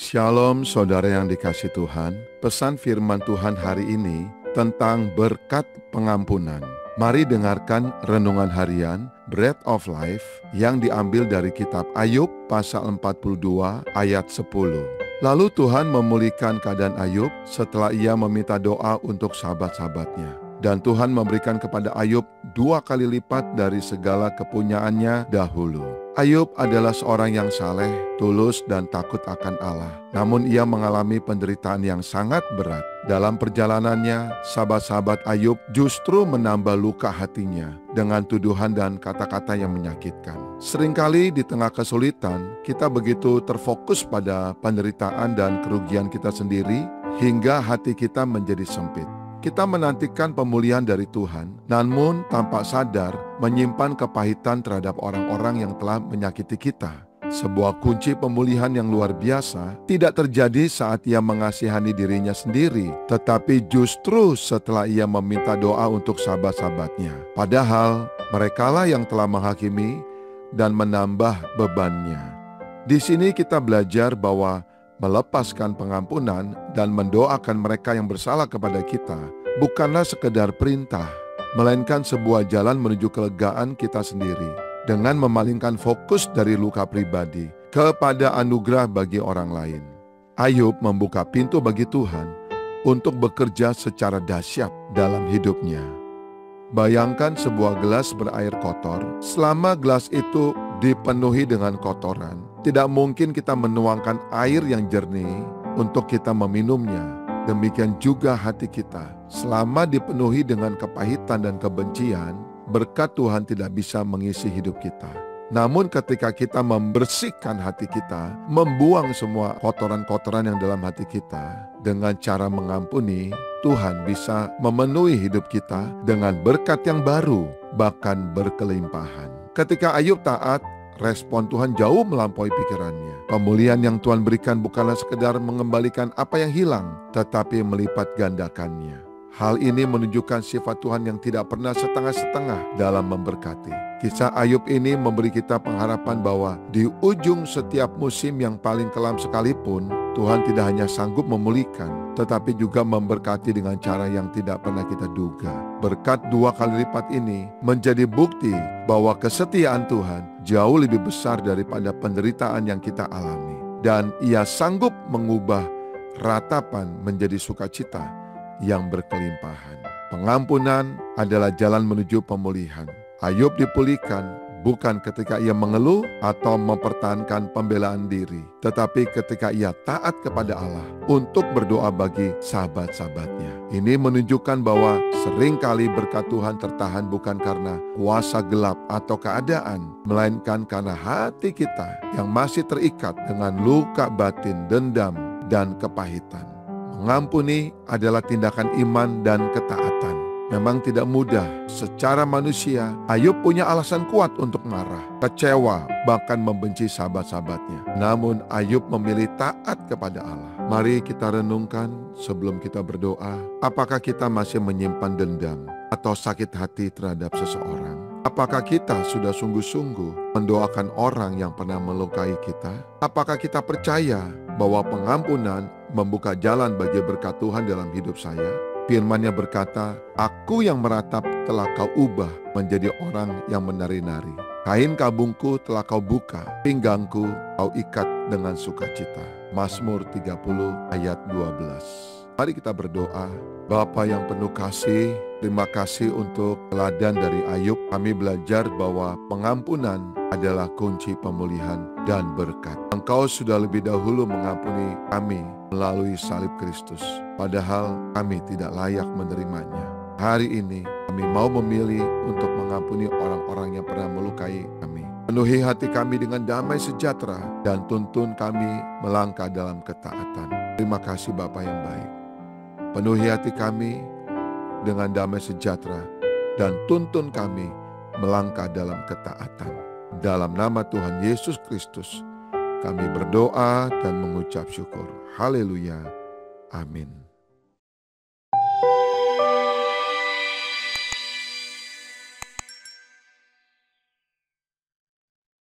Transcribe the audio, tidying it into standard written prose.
Shalom saudara yang dikasihi Tuhan. Pesan firman Tuhan hari ini tentang berkat pengampunan. Mari dengarkan renungan harian Bread of Life yang diambil dari kitab Ayub pasal 42 ayat 10. Lalu Tuhan memulihkan keadaan Ayub setelah ia meminta doa untuk sahabat-sahabatnya. Dan Tuhan memberikan kepada Ayub 2 kali lipat dari segala kepunyaannya dahulu. Ayub adalah seorang yang saleh, tulus, dan takut akan Allah. Namun ia mengalami penderitaan yang sangat berat. Dalam perjalanannya, sahabat-sahabat Ayub justru menambah luka hatinya dengan tuduhan dan kata-kata yang menyakitkan. Seringkali di tengah kesulitan, kita begitu terfokus pada penderitaan dan kerugian kita sendiri, hingga hati kita menjadi sempit. Kita menantikan pemulihan dari Tuhan, namun tanpa sadar menyimpan kepahitan terhadap orang-orang yang telah menyakiti kita. Sebuah kunci pemulihan yang luar biasa tidak terjadi saat ia mengasihani dirinya sendiri, tetapi justru setelah ia meminta doa untuk sahabat-sahabatnya. Padahal merekalah yang telah menghakimi dan menambah bebannya. Di sini kita belajar bahwa melepaskan pengampunan dan mendoakan mereka yang bersalah kepada kita bukanlah sekedar perintah, melainkan sebuah jalan menuju kelegaan kita sendiri dengan memalingkan fokus dari luka pribadi kepada anugerah bagi orang lain. Ayub membuka pintu bagi Tuhan untuk bekerja secara dahsyat dalam hidupnya. Bayangkan sebuah gelas berair kotor, selama gelas itu dipenuhi dengan kotoran, tidak mungkin kita menuangkan air yang jernih untuk kita meminumnya. Demikian juga hati kita, selama dipenuhi dengan kepahitan dan kebencian, berkat Tuhan tidak bisa mengisi hidup kita. Namun ketika kita membersihkan hati kita, membuang semua kotoran-kotoran yang dalam hati kita, dengan cara mengampuni, Tuhan bisa memenuhi hidup kita dengan berkat yang baru, bahkan berkelimpahan. Ketika Ayub taat, respon Tuhan jauh melampaui pikirannya. Pemulihan yang Tuhan berikan bukanlah sekedar mengembalikan apa yang hilang, tetapi melipat gandakannya. Hal ini menunjukkan sifat Tuhan yang tidak pernah setengah-setengah dalam memberkati. Kisah Ayub ini memberi kita pengharapan bahwa di ujung setiap musim yang paling kelam sekalipun, Tuhan tidak hanya sanggup memulihkan, tetapi juga memberkati dengan cara yang tidak pernah kita duga. Berkat 2 kali lipat ini menjadi bukti bahwa kesetiaan Tuhan jauh lebih besar daripada penderitaan yang kita alami. Dan Ia sanggup mengubah ratapan menjadi sukacita yang berkelimpahan. Pengampunan adalah jalan menuju pemulihan. Ayub dipulihkan bukan ketika ia mengeluh atau mempertahankan pembelaan diri, tetapi ketika ia taat kepada Allah untuk berdoa bagi sahabat-sahabatnya. Ini menunjukkan bahwa seringkali berkat Tuhan tertahan bukan karena kuasa gelap atau keadaan, melainkan karena hati kita yang masih terikat dengan luka batin, dendam, dan kepahitan. Mengampuni adalah tindakan iman dan ketaatan. Memang tidak mudah. Secara manusia, Ayub punya alasan kuat untuk marah, kecewa, bahkan membenci sahabat-sahabatnya. Namun Ayub memilih taat kepada Allah. Mari kita renungkan sebelum kita berdoa, apakah kita masih menyimpan dendam atau sakit hati terhadap seseorang? Apakah kita sudah sungguh-sungguh mendoakan orang yang pernah melukai kita? Apakah kita percaya bahwa pengampunan membuka jalan bagi berkat Tuhan dalam hidup saya? Firman-Nya berkata, "Aku yang meratap telah kau ubah menjadi orang yang menari-nari. Kain kabungku telah kau buka, pinggangku kau ikat dengan sukacita." Mazmur 30 ayat 12. Mari kita berdoa. Bapa yang penuh kasih, terima kasih untuk teladan dari Ayub. Kami belajar bahwa pengampunan adalah kunci pemulihan dan berkat. Engkau sudah lebih dahulu mengampuni kami melalui salib Kristus, padahal kami tidak layak menerimanya. Hari ini kami mau memilih untuk mengampuni orang-orang yang pernah melukai kami. Penuhi hati kami dengan damai sejahtera dan tuntun kami melangkah dalam ketaatan. Terima kasih Bapa yang baik. Penuhi hati kami dengan damai sejahtera dan tuntun kami melangkah dalam ketaatan. Dalam nama Tuhan Yesus Kristus, kami berdoa dan mengucap syukur. Haleluya. Amin.